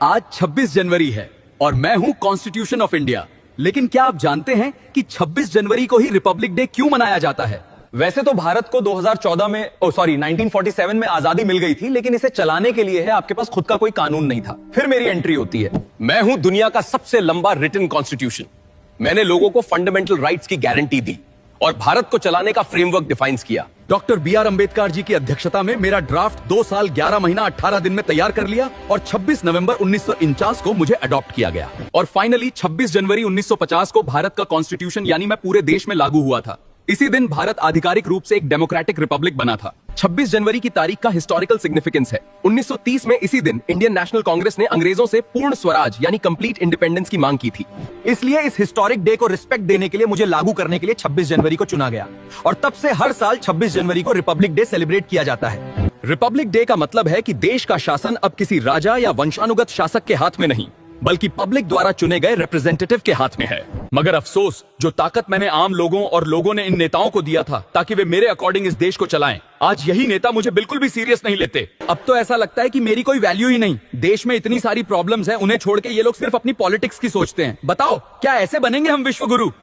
आज 26 जनवरी है और मैं हूं कॉन्स्टिट्यूशन ऑफ इंडिया। लेकिन क्या आप जानते हैं कि 26 जनवरी को ही रिपब्लिक डे क्यों मनाया जाता है? वैसे तो भारत को 2014 में 1947 में आजादी मिल गई थी, लेकिन इसे चलाने के लिए है आपके पास खुद का कोई कानून नहीं था। फिर मेरी एंट्री होती है। मैं हूं दुनिया का सबसे लंबा रिटन कॉन्स्टिट्यूशन। मैंने लोगों को फंडामेंटल राइट्स की गारंटी दी और भारत को चलाने का फ्रेमवर्क डिफाइन किया। Doctor B are Ambedkar ji की अध्यक्षता में मेरा ड्राफ्ट 2 साल 11 महीना 18 दिन में तैयार कर लिया और 26 नवंबर 1949 को मुझे अडॉप्ट किया गया। और फाइनली 26 जनवरी 1950 को भारत का कॉन्स्टिट्यूशन यानी मैं पूरे देश में लागू हुआ था। इसी दिन भारत आधिकारिक रूप से एक डेमोक्रेटिक रिपब्लिक बना था। 26 जनवरी की तारीख का हिस्टोरिकल सिग्निफिकेंस है। 1930 में इसी दिन इंडियन नेशनल कांग्रेस ने अंग्रेजों से पूर्ण स्वराज यानी कंप्लीट इंडिपेंडेंस की मांग की थी। इसलिए इस हिस्टोरिक डे को रिस्पेक्ट देने के लिए मुझे लागू करने के लिए 26 जनवरी को चुना गया और तब से हर साल 26 जनवरी को रिपब्लिक डे सेलिब्रेट किया जाता है। रिपब्लिक डे का मतलब है कि देश का शासन अब किसी राजा या वंशानुगत शासक के हाथ में नहीं, बल्कि पब्लिक द्वारा चुने गए रिप्रेजेंटेटिव के हाथ में है। मगर अफसोस, जो ताकत मैंने आम लोगों और लोगों ने इन नेताओं को दिया था ताकि वे मेरे अकॉर्डिंग इस देश को चलाएं, आज यही नेता मुझे बिल्कुल भी सीरियस नहीं लेते। अब तो ऐसा लगता है कि मेरी कोई वैल्यू ही नहीं। देश में इतनी सारी प्रॉब्लम्स हैं, उन्हें छोड़ के ये लोग सिर्फ अपनी पॉलिटिक्स की सोचते हैं। बताओ, क्या ऐसे बनेंगे हम विश्व गुरु?